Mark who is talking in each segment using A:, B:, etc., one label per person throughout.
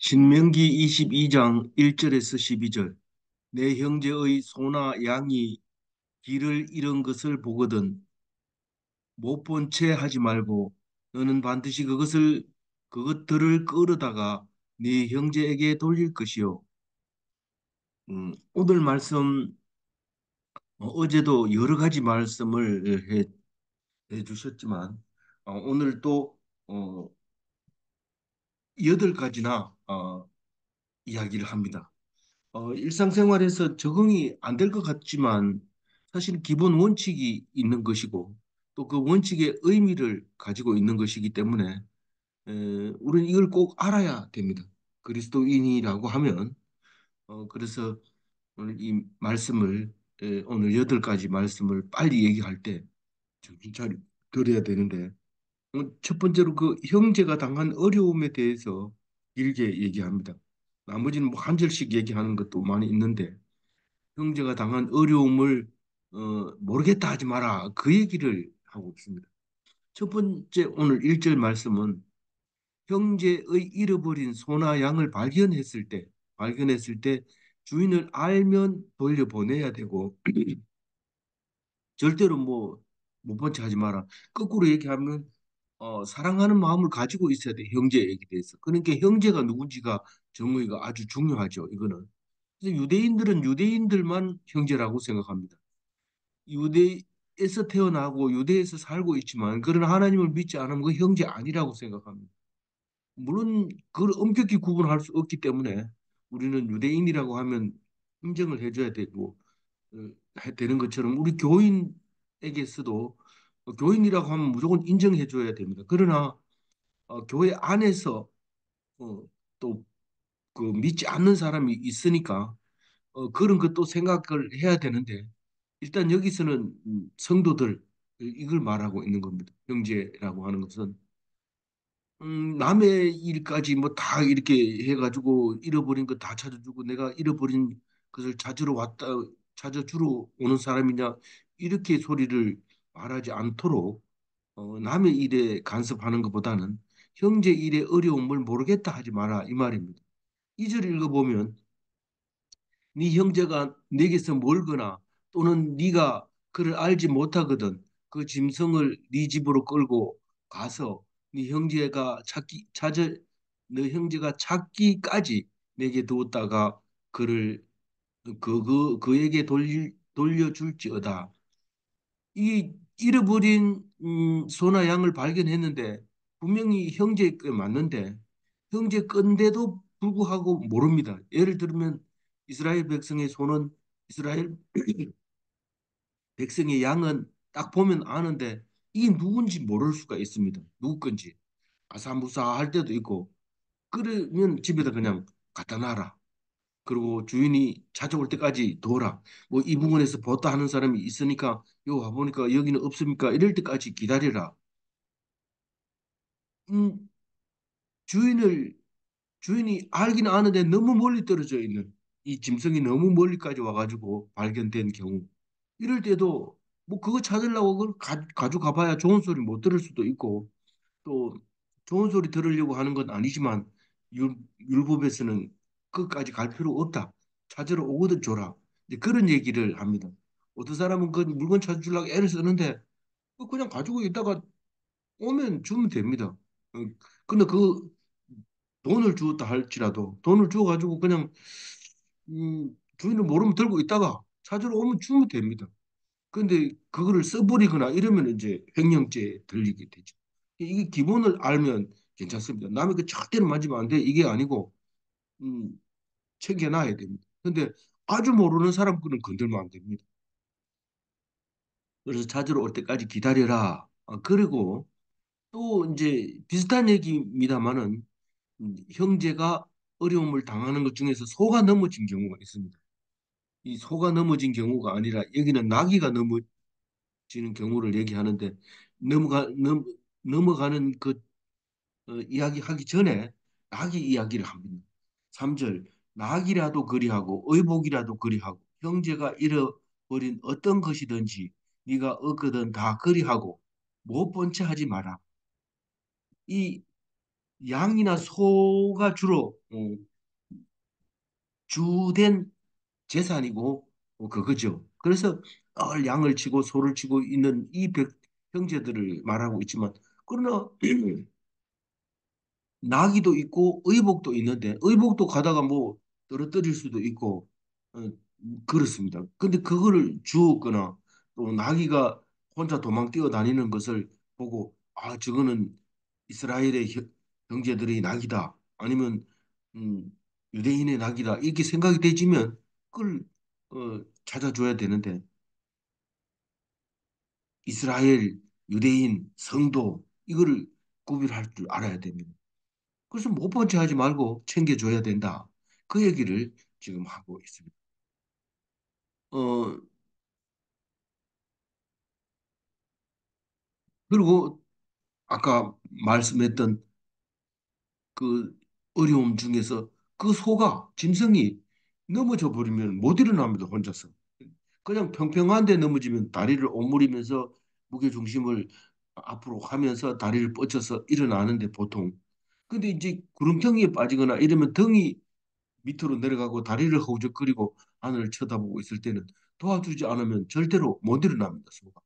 A: 신명기 22장 1절에서 12절. 내 형제의 소나 양이 길을 잃은 것을 보거든 못 본 채 하지 말고 너는 반드시 그것들을 끌어다가 네 형제에게 돌릴 것이요. 오늘 말씀 어제도 여러 가지 말씀을 해 주셨지만 오늘 또 어, 8가지나 이야기를 합니다. 일상생활에서 적응이 안 될 것 같지만 사실 기본 원칙이 있는 것이고 또 그 원칙의 의미를 가지고 있는 것이기 때문에 우리는 이걸 꼭 알아야 됩니다. 그리스도인이라고 하면 그래서 오늘 이 말씀을 오늘 8가지 말씀을 빨리 얘기할 때 정신 차려 드려야 되는데 첫 번째로 그 형제가 당한 어려움에 대해서 길게 얘기합니다. 나머지는 뭐 한 절씩 얘기하는 것도 많이 있는데 형제가 당한 어려움을 모르겠다 하지 마라. 그 얘기를 하고 있습니다. 첫 번째 오늘 1절 말씀은 형제의 잃어버린 소나 양을 발견했을 때 주인을 알면 돌려보내야 되고 절대로 뭐 못 본 체 하지 마라. 거꾸로 얘기하면 사랑하는 마음을 가지고 있어야 돼. 형제에게 대해서. 그러니까 형제가 누군지가 정의가 아주 중요하죠. 이거는. 그래서 유대인들은 유대인들만 형제라고 생각합니다. 유대에서 태어나고 유대에서 살고 있지만 그런 하나님을 믿지 않으면 그 형제 아니라고 생각합니다. 물론 그걸 엄격히 구분할 수 없기 때문에 우리는 유대인이라고 하면 인정을 해줘야 되고 되는 것처럼 우리 교인에게서도 교인이라고 하면 무조건 인정해줘야 됩니다. 그러나 교회 안에서 또 그 믿지 않는 사람이 있으니까 그런 것도 생각을 해야 되는데 일단 여기서는 성도들 이걸 말하고 있는 겁니다. 형제라고 하는 것은 남의 일까지 뭐 다 이렇게 해가지고 잃어버린 거 다 찾아주고 내가 잃어버린 것을 찾아주러 오는 사람이냐 이렇게 소리를 말하지 않도록 남의 일에 간섭하는 것보다는 형제 일의 어려움을 모르겠다 하지 마라 이 말입니다. 이 절 읽어보면 네 형제가 네게서 멀거나 또는 네가 그를 알지 못하거든 그 짐승을 네 집으로 끌고 가서 네 형제가 네 형제가 찾기까지 내게 두었다가 그를 그에게 돌려줄지어다. 이 잃어버린 소나 양을 발견했는데 분명히 형제 게 맞는데 형제 건데도 불구하고 모릅니다. 예를 들면 이스라엘 백성의 소는 이스라엘 백성의 양은 딱 보면 아는데 이게 누군지 모를 수가 있습니다. 누구 건지 아사무사할 때도 있고 그러면 집에다 그냥 갖다 놔라. 그리고 주인이 찾아올 때까지 둬라. 뭐 이 부분에서 보다 하는 사람이 있으니까 요 와보니까 여기는 없습니까? 이럴 때까지 기다려라. 음, 주인을 주인이 알긴 아는데 너무 멀리 떨어져 있는 이 짐승이 너무 멀리까지 와가지고 발견된 경우 이럴 때도 뭐 그거 찾으려고 그걸 가지고 가봐야 좋은 소리 못 들을 수도 있고 또 좋은 소리 들으려고 하는 건 아니지만 율, 율법에서는 끝까지 갈 필요 없다. 찾으러 오거든 줘라. 이제 그런 얘기를 합니다. 어떤 사람은 그 물건 찾으려고 애를 쓰는데 그냥 가지고 있다가 오면 주면 됩니다. 근데 그 돈을 주었다 할지라도 돈을 주어가지고 그냥 주인을 모르면 들고 있다가 찾으러 오면 주면 됩니다. 근데 그거를 써버리거나 이러면 이제 횡령죄에 들리게 되죠. 이게 기본을 알면 괜찮습니다. 남의 그 절대로 만지면 안 돼. 이게 아니고 음, 챙겨놔야 됩니다. 근데 아주 모르는 사람 거는 건들면 안 됩니다. 그래서 찾으러 올 때까지 기다려라. 그리고 또 이제 비슷한 얘기입니다만은 형제가 어려움을 당하는 것 중에서 소가 넘어진 경우가 있습니다. 이 소가 넘어진 경우가 아니라 여기는 나귀가 넘어지는 경우를 얘기하는데 넘어가 넘, 넘어가는 그 이야기하기 전에 나귀 이야기를 합니다. 3절 나귀라도 그리하고 의복이라도 그리하고 형제가 잃어버린 어떤 것이든지 네가 얻거든 다 그리하고 못 본 채 하지 마라. 이 양이나 소가 주로 주된 재산이고 그거죠. 그래서 양을 치고 소를 치고 있는 이 형제들을 말하고 있지만 그러나 나귀도 있고 의복도 있는데 의복도 가다가 뭐 떨어뜨릴 수도 있고 어, 그렇습니다. 근데 그거를 주었거나 또 나귀가 혼자 도망 뛰어 다니는 것을 보고 저거는 이스라엘의 형제들의 낙이다 아니면 음, 유대인의 낙이다 이렇게 생각이 되지면 그걸 찾아줘야 되는데 이스라엘 유대인 성도 이거를 구별할 줄 알아야 됩니다. 그래서 못 본 체 하지 말고 챙겨줘야 된다. 그 얘기를 지금 하고 있습니다. 어, 그리고 아까 말씀했던 그 어려움 중에서 그 소가 짐승이 넘어져 버리면 못 일어납니다. 혼자서. 그냥 평평한데 넘어지면 다리를 오므리면서 무게 중심을 앞으로 하면서 다리를 뻗쳐서 일어나는데 보통. 근데 이제 구름텅이에 빠지거나 이러면 등이 밑으로 내려가고 다리를 허우적거리고 하늘을 쳐다보고 있을 때는 도와주지 않으면 절대로 못 일어납니다. 소가.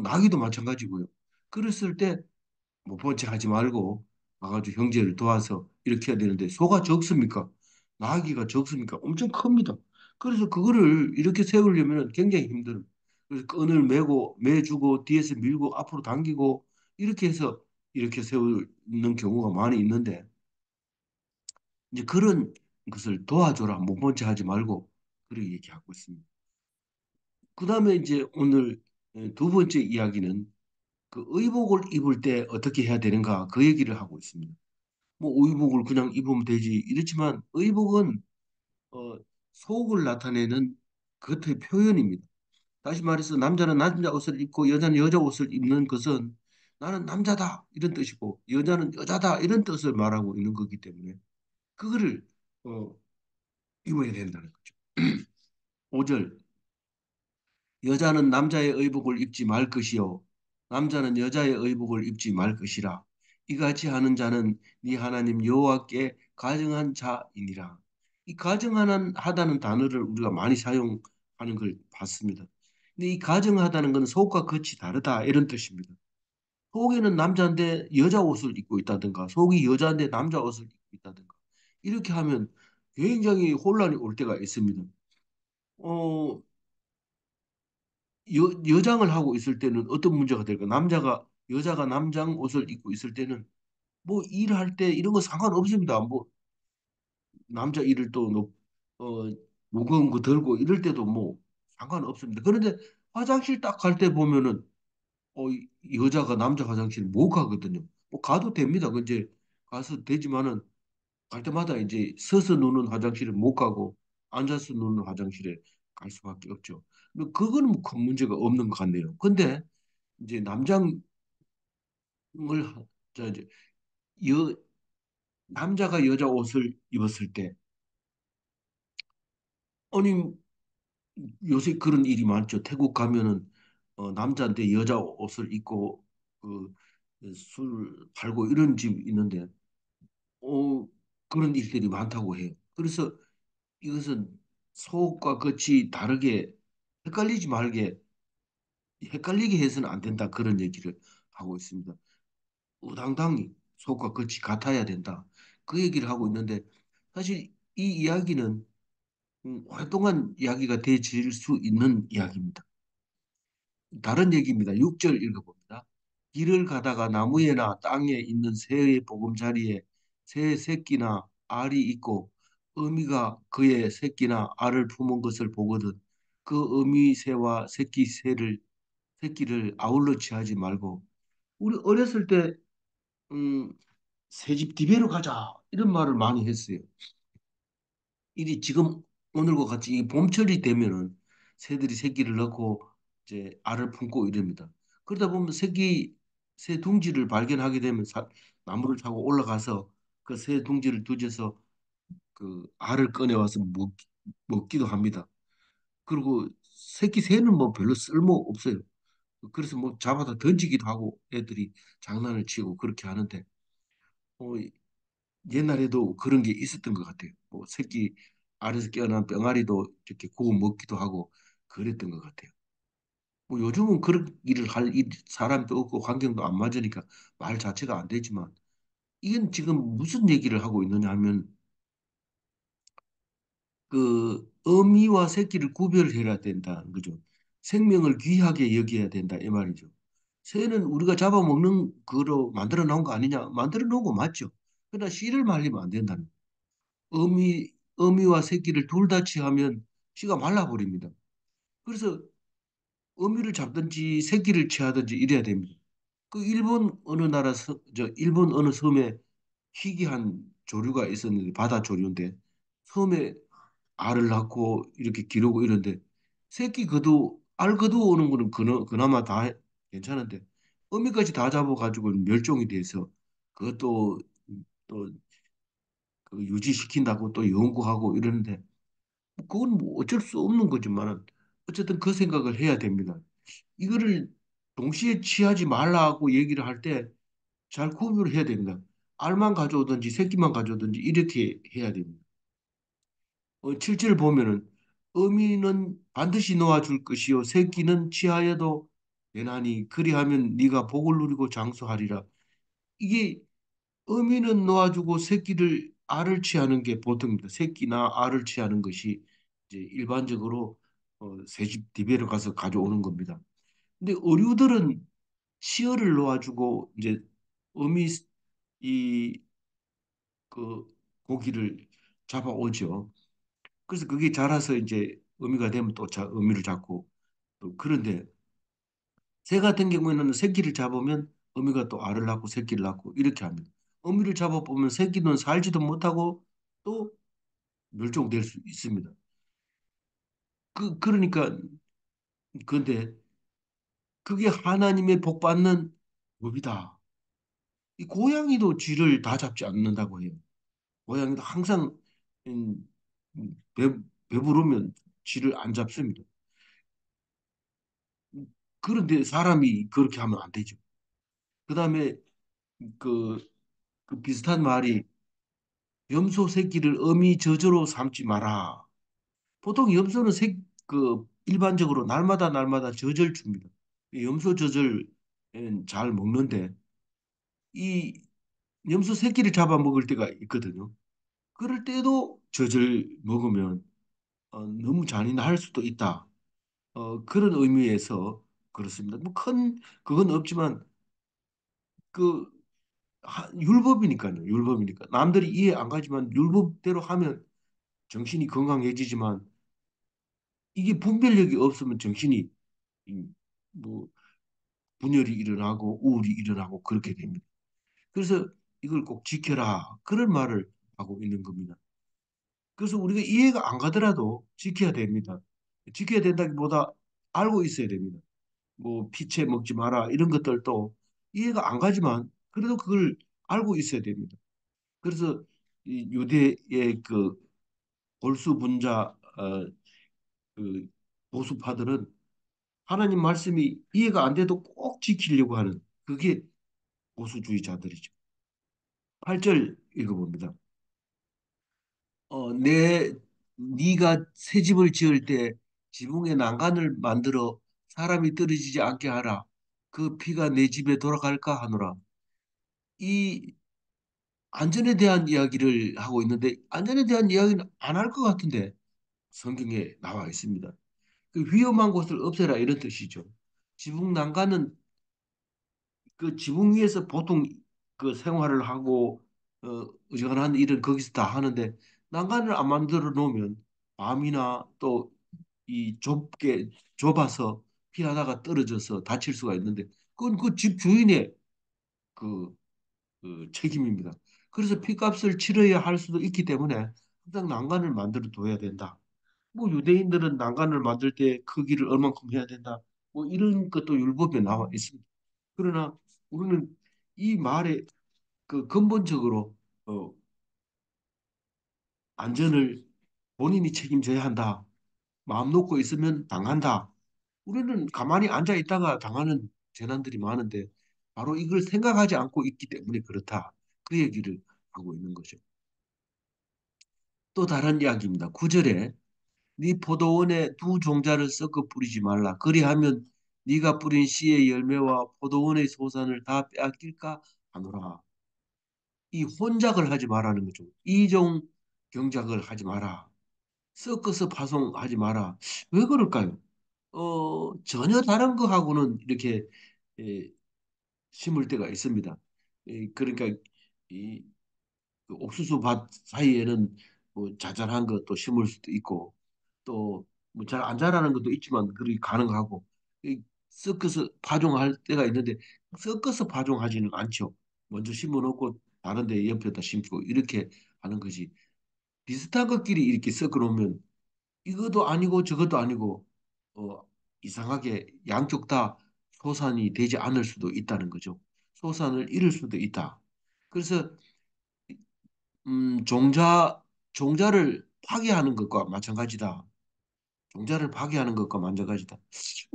A: 나귀도 마찬가지고요. 그랬을 때 못 본 체 하지 말고 와가지고 형제를 도와서 이렇게 해야 되는데 소가 적습니까? 나귀가 적습니까? 엄청 큽니다. 그래서 그거를 이렇게 세우려면 굉장히 힘들어요. 그래서 끈을 매고 매주고 뒤에서 밀고 앞으로 당기고 이렇게 해서 이렇게 세우는 경우가 많이 있는데 이제 그런 것을 도와줘라 못 본 체 하지 말고 그렇게 얘기하고 있습니다. 그다음에 이제 오늘 두 번째 이야기는 그 의복을 입을 때 어떻게 해야 되는가 그 얘기를 하고 있습니다. 뭐 의복을 그냥 입으면 되지 이렇지만 의복은 어, 속을 나타내는 겉의 표현입니다. 다시 말해서 남자는 남자 옷을 입고 여자는 여자 옷을 입는 것은 나는 남자다 이런 뜻이고 여자는 여자다 이런 뜻을 말하고 있는 거기 때문에 그거를 어, 입어야 된다는 거죠. 5절 여자는 남자의 의복을 입지 말 것이요 남자는 여자의 의복을 입지 말 것이라 이같이 하는 자는 네 하나님 여호와께 가증한 자이니라. 이 가증하는 하다는 단어를 우리가 많이 사용하는 걸 봤습니다. 근데 이 가증하다는 건 속과 겉이 다르다 이런 뜻입니다. 속에는 남자인데 여자 옷을 입고 있다든가 속이 여자인데 남자 옷을 입고 있다든가 이렇게 하면 굉장히 혼란이 올 때가 있습니다. 어, 여장을 하고 있을 때는 어떤 문제가 될까? 여자가 남장 옷을 입고 있을 때는 뭐 일할 때 이런 거 상관없습니다. 뭐 남자 일을 또 어, 무거운 거 들고 이럴 때도 뭐 상관없습니다. 그런데 화장실 딱 갈 때 보면은 여자가 남자 화장실 못 가거든요. 뭐 가도 됩니다. 그 이제 가서 되지만은 갈 때마다 이제 서서 누는 화장실에 못 가고 앉아서 누는 화장실에 갈 수밖에 없죠. 근데 그거는 뭐큰 문제가 없는 것 같네요. 근데 이제 남장을 자 이제 여 남자가 여자 옷을 입었을 때 아니 요새 그런 일이 많죠. 태국 가면은 남자인데 여자 옷을 입고 그 술 팔고 이런 집 있는데 어 그런 일들이 많다고 해요. 그래서 이것은 속과 겉이 다르게 헷갈리지 말게 헷갈리게 해서는 안 된다 그런 얘기를 하고 있습니다. 우당당히 속과 겉이 같아야 된다. 그 얘기를 하고 있는데 사실 이 이야기는 오랫동안 이야기가 되질 수 있는 이야기입니다. 다른 얘기입니다. 6절 읽어봅니다. 길을 가다가 나무에나 땅에 있는 새의 보금자리에 새 새끼나 알이 있고 어미가 그의 새끼나 알을 품은 것을 보거든 그 어미 새와 새끼를 아울러 취하지 말고 우리 어렸을 때 음, 새집 디베로 가자 이런 말을 많이 했어요. 이게 지금 오늘과 같이 이 봄철이 되면은 새들이 새끼를 넣고 이제 알을 품고 이럽니다. 그러다 보면 새 둥지를 발견하게 되면 나무를 타고 올라가서 그 새 둥지를 두져서 그 알을 꺼내와서 먹기도 합니다. 그리고 새끼 새는 뭐 별로 쓸모 없어요. 그래서 뭐 잡아다 던지기도 하고 애들이 장난을 치고 그렇게 하는데 어, 옛날에도 그런 게 있었던 것 같아요. 뭐 새끼 알에서 깨어난 병아리도 이렇게 구워 먹기도 하고 그랬던 것 같아요. 뭐 요즘은 그런 일을 할 사람도 없고 환경도 안 맞으니까 말 자체가 안 되지만 이건 지금 무슨 얘기를 하고 있느냐 하면 그 어미와 새끼를 구별해야 된다는 거죠. 생명을 귀하게 여겨야 된다 이 말이죠. 새는 우리가 잡아먹는 거로 만들어 놓은 거 아니냐? 만들어 놓은 거 맞죠. 그러나 씨를 말리면 안 된다는 거예요. 어미와 새끼를 둘 다 취하면 씨가 말라버립니다. 그래서 어미를 잡든지 새끼를 취하든지 이래야 됩니다. 그 일본 어느 나라 일본 어느 섬에 희귀한 조류가 있었는데 바다 조류인데 섬에 알을 낳고 이렇게 기르고 이런데 새끼 그도 알 그도 오는 거는 그나마 다 괜찮은데 어미까지 다 잡아가지고 멸종이 돼서 그것도 또 그 유지시킨다고 또 연구하고 이러는데 그건 뭐 어쩔 수 없는 거지만은 어쨌든 그 생각을 해야 됩니다. 이거를 동시에 취하지 말라고 얘기를 할 때 잘 구분을 해야 됩니다. 알만 가져오든지 새끼만 가져오든지 이렇게 해야 됩니다. 7절 보면은 어미는 반드시 놓아줄 것이요 새끼는 취하여도 되나니 그리하면 네가 복을 누리고 장수하리라. 이게 어미는 놓아주고 새끼를 알을 취하는 게 보통입니다. 새끼나 알을 취하는 것이 이제 일반적으로 새집 디베로 가서 가져오는 겁니다. 근데 어류들은 시어를 놓아주고 이제 어미 이 그 고기를 잡아오죠. 그래서 그게 자라서 이제 어미가 되면 또 어미를 잡고 또 그런데 새 같은 경우에는 새끼를 잡으면 어미가 또 알을 낳고 새끼를 낳고 이렇게 합니다. 어미를 잡아보면 새끼는 살지도 못하고 또 멸종될 수 있습니다. 그러니까 근데 그게 하나님의 복 받는 법이다. 이 고양이도 쥐를 다 잡지 않는다고 해요. 고양이도 항상 음, 배, 배부르면 쥐를 안 잡습니다. 그런데 사람이 그렇게 하면 안 되죠. 그다음에 그, 그 비슷한 말이 염소 새끼를 어미 저저로 삼지 마라. 보통 염소는 일반적으로 날마다 젖을 줍니다. 이 염소 젖을 잘 먹는데 이 염소 새끼를 잡아 먹을 때가 있거든요. 그럴 때도 젖을 먹으면 너무 잔인할 수도 있다. 그런 의미에서 그렇습니다. 뭐 큰 그건 없지만 그 율법이니까요. 율법이니까 남들이 이해 안 가지만 율법대로 하면 정신이 건강해지지만 이게 분별력이 없으면 정신이 뭐 분열이 일어나고 우울이 일어나고 그렇게 됩니다. 그래서 이걸 꼭 지켜라 그런 말을 하고 있는 겁니다. 그래서 우리가 이해가 안 가더라도 지켜야 됩니다. 지켜야 된다기보다 알고 있어야 됩니다. 뭐 피채 먹지 마라 이런 것들도 이해가 안 가지만 그래도 그걸 알고 있어야 됩니다. 그래서 이 유대의 그 골수 분자 그 보수파들은 하나님 말씀이 이해가 안 돼도 꼭 지키려고 하는 그게 보수주의자들이죠. 8절 읽어봅니다. 네가 새 집을 지을 때 지붕에 난간을 만들어 사람이 떨어지지 않게 하라. 그 피가 내 집에 돌아갈까 하노라. 이 안전에 대한 이야기를 하고 있는데 안전에 대한 이야기는 안 할 것 같은데 성경에 나와 있습니다. 그 위험한 곳을 없애라 이런 뜻이죠. 지붕 난간은 그 지붕 위에서 보통 그 생활을 하고 어지간한 일은 거기서 다 하는데 난간을 안 만들어 놓으면 밤이나 또 이 좁아서 피하다가 떨어져서 다칠 수가 있는데 그건 그 집 주인의 그, 그 책임입니다. 그래서 피값을 치러야 할 수도 있기 때문에 항상 난간을 만들어 둬야 된다. 뭐 유대인들은 난간을 만들 때 크기를 얼만큼 해야 된다. 뭐 이런 것도 율법에 나와 있습니다. 그러나 우리는 이 말에 그 근본적으로 안전을 본인이 책임져야 한다. 마음 놓고 있으면 당한다. 우리는 가만히 앉아 있다가 당하는 재난들이 많은데 바로 이걸 생각하지 않고 있기 때문에 그렇다. 그 얘기를 하고 있는 거죠. 또 다른 이야기입니다. 9절에 네 포도원에 두 종자를 섞어 뿌리지 말라. 그리하면 네가 뿌린 씨의 열매와 포도원의 소산을 다 빼앗길까 하노라. 이 혼작을 하지 말라는 거죠. 이종 경작을 하지 마라. 섞어서 파송하지 마라. 왜 그럴까요? 전혀 다른 거하고는 이렇게 예, 심을 때가 있습니다. 그러니까 이 그 옥수수 밭 사이에는 뭐 자잘한 것도 심을 수도 있고 또 뭐 잘 안 자라는 것도 있지만 그렇게 가능하고 이 섞어서 파종할 때가 있는데 섞어서 파종하지는 않죠. 먼저 심어 놓고 다른 데 옆에다 심고 이렇게 하는 것이 비슷한 것끼리 이렇게 섞어 놓으면 이것도 아니고 저것도 아니고 어, 이상하게 양쪽 다 소산이 되지 않을 수도 있다는 거죠. 소산을 잃을 수도 있다. 그래서 종자를 파괴하는 것과 마찬가지다. 종자를 파괴하는 것과 마찬가지다.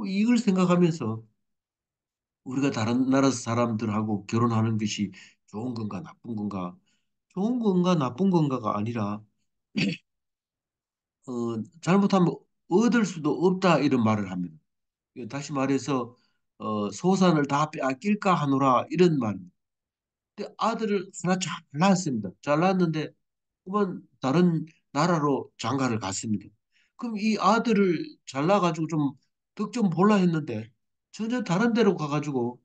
A: 이걸 생각하면서 우리가 다른 나라 사람들하고 결혼하는 것이 좋은 건가 나쁜 건가? 좋은 건가 나쁜 건가가 아니라 잘못하면 얻을 수도 없다 이런 말을 합니다. 다시 말해서 소산을 다 빼앗길까 하노라 이런 말. 근데 아들을 하나 잘 낳았습니다. 잘 낳았는데 그만 다른 나라로 장가를 갔습니다. 그럼 이 아들을 잘 낳아가지고 좀 덕 좀 볼라 했는데 전혀 다른 데로 가가지고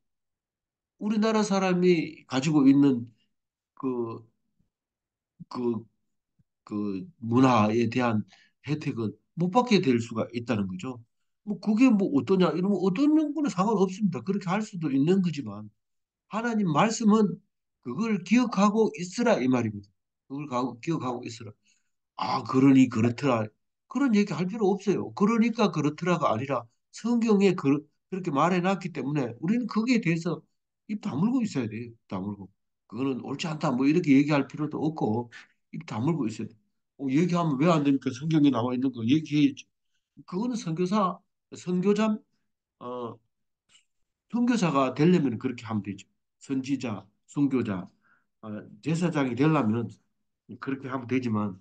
A: 우리나라 사람이 가지고 있는 그, 그, 그 문화에 대한 혜택은 못 받게 될 수가 있다는 거죠. 뭐 그게 뭐 어떠냐 이러면 어떤 거는 상관없습니다. 그렇게 할 수도 있는 거지만 하나님 말씀은 그걸 기억하고 있으라 이 말입니다. 기억하고 있으라. 아, 그러니 그렇더라. 그런 얘기 할 필요 없어요. 그러니까 그렇더라가 아니라 성경에 그렇게 말해놨기 때문에 우리는 거기에 대해서 입 다물고 있어야 돼요. 입 다물고. 그거는 옳지 않다. 뭐 이렇게 얘기할 필요도 없고 입 다물고 있어야 돼. 얘기하면 왜 안 됩니까? 성경에 나와 있는 거 얘기해야지. 그거는 선교자, 어, 선교사가 되려면 그렇게 하면 되죠. 선지자, 선교자, 제사장이 되려면 그렇게 하면 되지만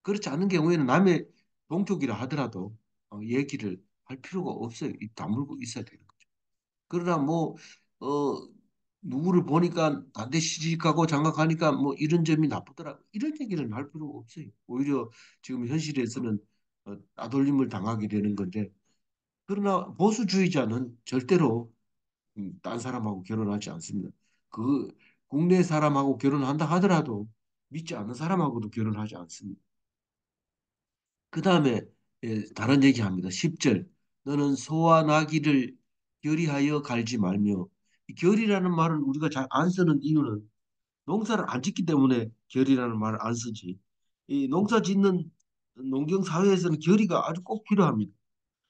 A: 그렇지 않은 경우에는 남의 동족이라 하더라도 얘기를 할 필요가 없어요. 입 다물고 있어야 되는 거죠. 그러나 뭐 어, 누구를 보니까 반대 시집가고 장가가니까 뭐 이런 점이 나쁘더라. 이런 얘기는 할 필요가 없어요. 오히려 지금 현실에서는 따돌림을 당하게 되는 건데 그러나 보수주의자는 절대로 딴 사람하고 결혼하지 않습니다. 그 국내 사람하고 결혼한다 하더라도 믿지 않는 사람하고도 결혼하지 않습니다. 그 다음에 다른 얘기합니다. 10절 너는 소와 나귀를 결의하여 갈지 말며 이 결이라는 말은 우리가 잘 안 쓰는 이유는 농사를 안 짓기 때문에 결이라는 말을 안 쓰지. 이 농사 짓는 농경 사회에서는 결의가 아주 꼭 필요합니다.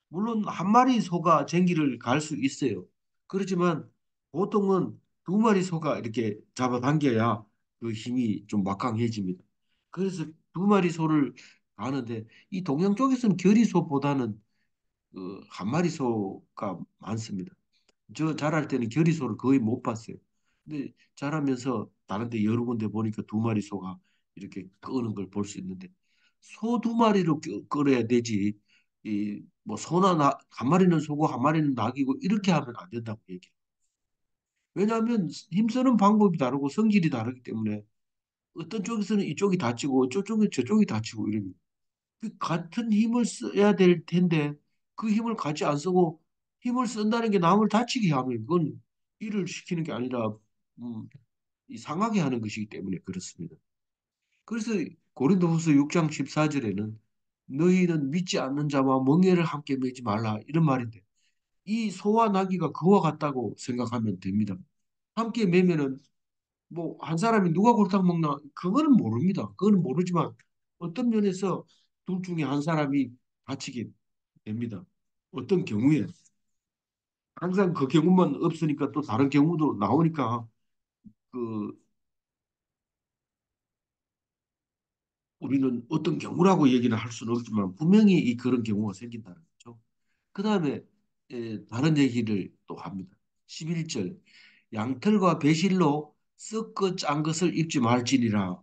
A: 물론 한 마리 소가 쟁기를 갈 수 있어요. 그렇지만 보통은 두 마리 소가 이렇게 잡아당겨야 그 힘이 좀 막강해집니다. 그래서 두 마리 소를 가는데 이 동양 쪽에서는 결이소보다는 그 한 마리 소가 많습니다. 저 자랄 때는 결이소를 거의 못 봤어요. 근데 자라면서 다른 데 여러 군데 보니까 두 마리 소가 이렇게 끄는 걸 볼 수 있는데 소 두 마리로 끌어야 되지 이 뭐 소나 한 마리는 소고 한 마리는 낙이고 이렇게 하면 안 된다고 얘기해요. 왜냐하면 힘쓰는 방법이 다르고 성질이 다르기 때문에 어떤 쪽에서는 이쪽이 다치고 저쪽은 저쪽이 다치고 이럽니다. 그 같은 힘을 써야 될 텐데 그 힘을 같이 안 쓰고 힘을 쓴다는 게 남을 다치게 하면 그건 일을 시키는 게 아니라 음, 이 상하게 하는 것이기 때문에 그렇습니다. 그래서 고린도후서 6장 14절에는 너희는 믿지 않는 자와 멍에를 함께 매지 말라 이런 말인데 이 소와 나귀가 그와 같다고 생각하면 됩니다. 함께 매면은 뭐 한 사람이 누가 골탕 먹나 그거는 모릅니다. 그거는 모르지만 어떤 면에서 둘 중에 한 사람이 다치게 됩니다. 어떤 경우에 항상 그 경우만 없으니까 또 다른 경우도 나오니까 그 우리는 어떤 경우라고 얘기는 할 수는 없지만 분명히 이 그런 경우가 생긴다는 거죠. 그 다음에 다른 얘기를 또 합니다. 11절 양털과 배실로 썩고 짠 것을 입지 말지니라.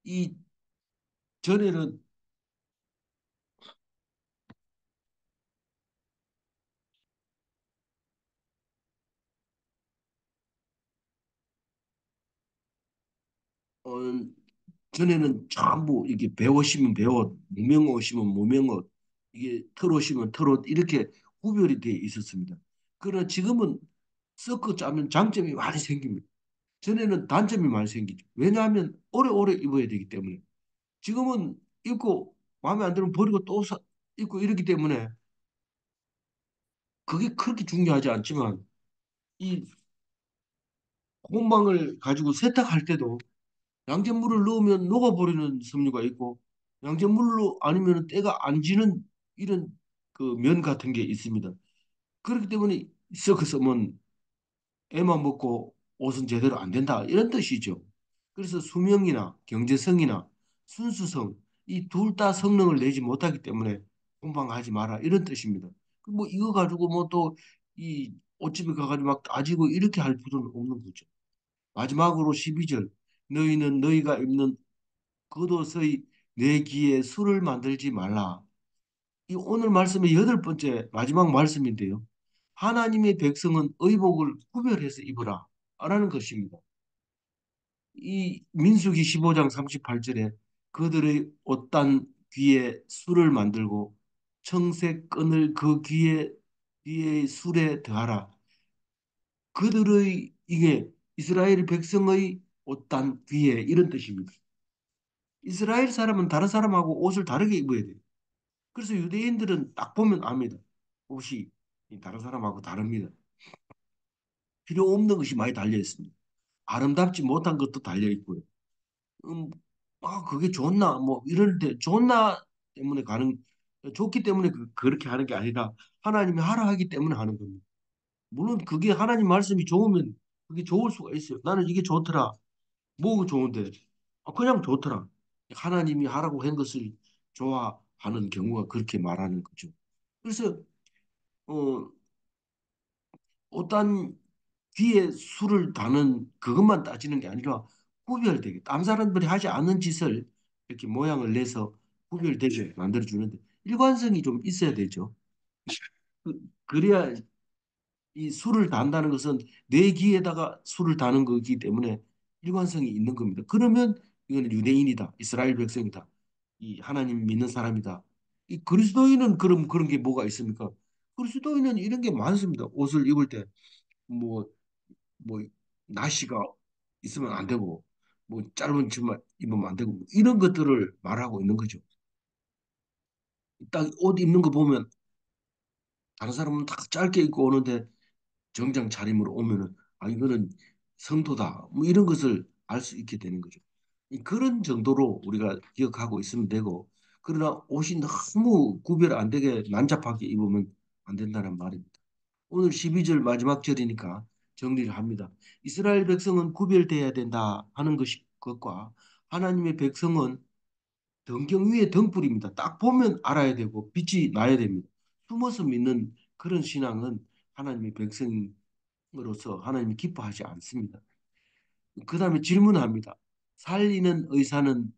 A: 이 전에는 어, 전에는 전부 이게 배옷이면 배옷, 무명옷이면 무명옷, 이게 털옷이면 털옷 이렇게 구별이 돼 있었습니다. 그러나 지금은 섞어 짜면 장점이 많이 생깁니다. 전에는 단점이 많이 생기죠. 왜냐하면 오래오래 입어야 되기 때문에. 지금은 입고 마음에 안 들면 버리고 또 입고 이러기 때문에 그게 그렇게 중요하지 않지만 이 공방을 가지고 세탁할 때도 양잿물을 넣으면 녹아버리는 섬유가 있고 양잿물로 아니면 때가 안 지는 이런 그 면 같은 게 있습니다. 그렇기 때문에 썩어서면 애만 먹고 옷은 제대로 안 된다 이런 뜻이죠. 그래서 수명이나 경제성이나 순수성 이 둘 다 성능을 내지 못하기 때문에 공방하지 마라 이런 뜻입니다. 뭐 이거 가지고 뭐 또 이 옷집에 가가지고 막 따지고 이렇게 할 필요는 없는 거죠. 마지막으로 12절 너희는 너희가 입는 겉옷의 내 귀에 술을 만들지 말라. 이 오늘 말씀의 여덟 번째 마지막 말씀인데요. 하나님의 백성은 의복을 구별해서 입으라. 라는 것입니다. 이 민수기 15장 38절에 그들의 옷단 귀에 술을 만들고 청색 끈을 그 귀에 술에 더하라. 그들의 이게 이스라엘 백성의 옷단 귀에 이런 뜻입니다. 이스라엘 사람은 다른 사람하고 옷을 다르게 입어야 돼요. 그래서 유대인들은 딱 보면 압니다. 옷이 다른 사람하고 다릅니다. 필요 없는 것이 많이 달려 있습니다. 아름답지 못한 것도 달려 있고요. 음, 그게 좋나 뭐 이런데 좋나 때문에 가는 좋기 때문에 그렇게 하는 게 아니라 하나님이 하라 하기 때문에 하는 겁니다. 물론 그게 하나님 말씀이 좋으면 그게 좋을 수가 있어요. 나는 이게 좋더라. 뭐가 좋은데? 그냥 좋더라. 하나님이 하라고 한 것을 좋아하는 경우가 그렇게 말하는 거죠. 그래서 어, 어떤 귀에 술을 다는 그것만 따지는 게 아니라 구별되게 다른 사람들이 하지 않는 짓을 이렇게 모양을 내서 구별되게 만들어 주는데 일관성이 좀 있어야 되죠. 그래야 이 술을 단다는 것은 내 귀에다가 술을 다는 거기 때문에 일관성이 있는 겁니다. 그러면 이거는 유대인이다, 이스라엘 백성이다, 이 하나님 믿는 사람이다. 이 그리스도인은 그런 게 뭐가 있습니까? 그리스도인은 이런 게 많습니다. 옷을 입을 때 뭐 뭐 나시가 있으면 안 되고 뭐 짧은 치마 입으면 안 되고 뭐 이런 것들을 말하고 있는 거죠. 딱 옷 입는 거 보면 다른 사람은 다 짧게 입고 오는데 정장 차림으로 오면은 이거는 성도다 뭐 이런 것을 알 수 있게 되는 거죠. 그런 정도로 우리가 기억하고 있으면 되고 그러나 옷이 너무 구별 안 되게 난잡하게 입으면 안 된다는 말입니다. 오늘 12절 마지막 절이니까 정리를 합니다. 이스라엘 백성은 구별돼야 된다 하는 것과 하나님의 백성은 등경 위에 등불입니다. 딱 보면 알아야 되고 빛이 나야 됩니다. 숨어서 믿는 그런 신앙은 하나님의 백성으로서 하나님이 기뻐하지 않습니다. 그 다음에 질문합니다. 살리는 의사는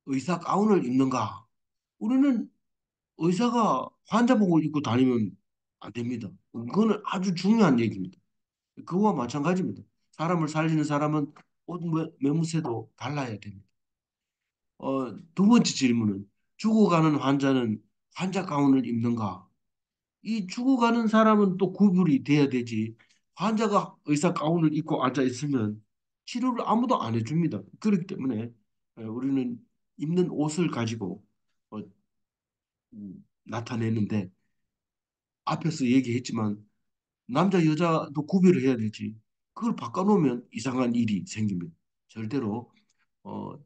A: 의사 가운을 입는가? 우리는 의사가 환자복을 입고 다니면 안 됩니다. 그거는 아주 중요한 얘기입니다. 그거와 마찬가지입니다. 사람을 살리는 사람은 옷 매무새도 달라야 됩니다. 두 번째 질문은 죽어가는 환자는 환자 가운을 입는가? 이 죽어가는 사람은 또 구분이 돼야 되지. 환자가 의사 가운을 입고 앉아 있으면 치료를 아무도 안 해줍니다. 그렇기 때문에 우리는 입는 옷을 가지고 어, 나타내는데 앞에서 얘기했지만 남자 여자도 구별을 해야 되지. 그걸 바꿔놓으면 이상한 일이 생깁니다. 절대로 어,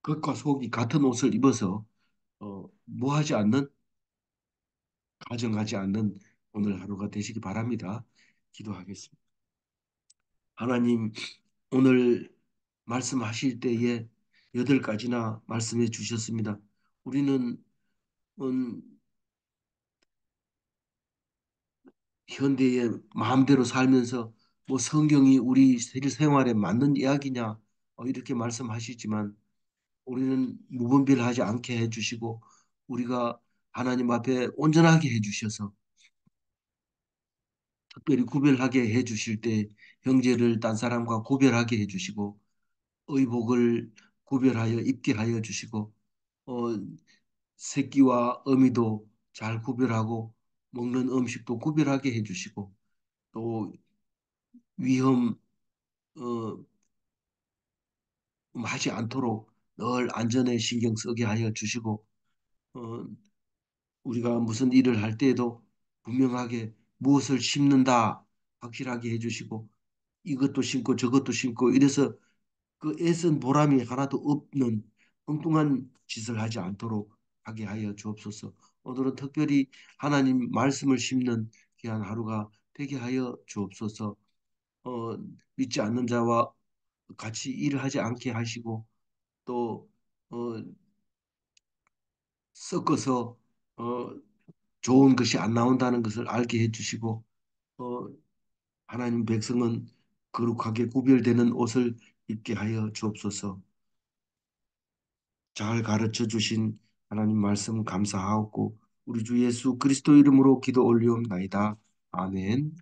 A: 겉과 속이 같은 옷을 입어서 뭐하지 않는 가정하지 않는 오늘 하루가 되시기 바랍니다. 기도하겠습니다. 하나님 오늘 말씀하실 때에 8가지나 말씀해 주셨습니다. 우리는 음, 현대의 마음대로 살면서 뭐 성경이 우리 생활에 맞는 이야기냐 이렇게 말씀하시지만 우리는 무분별하지 않게 해주시고 우리가 하나님 앞에 온전하게 해주셔서 특별히 구별하게 해주실 때 형제를 딴 사람과 구별하게 해주시고 의복을 구별하여 입게 하여 주시고 어, 새끼와 어미도 잘 구별하고 먹는 음식도 구별하게 해주시고 또 위험 어, 하지 않도록 늘 안전에 신경 쓰게 하여 주시고 어, 우리가 무슨 일을 할 때에도 분명하게 무엇을 심는다 확실하게 해주시고 이것도 심고 저것도 심고 이래서 그 애쓴 보람이 하나도 없는 엉뚱한 짓을 하지 않도록 하게 하여 주옵소서. 오늘은 특별히 하나님 말씀을 심는 귀한 하루가 되게 하여 주옵소서. 어, 믿지 않는 자와 같이 일을 하지 않게 하시고 또 어, 섞어서 어, 좋은 것이 안 나온다는 것을 알게 해주시고 어, 하나님 백성은 거룩하게 구별되는 옷을 입게 하여 주옵소서. 잘 가르쳐 주신 하나님 말씀 감사하고 우리 주 예수 그리스도 이름으로 기도 올리옵나이다. 아멘.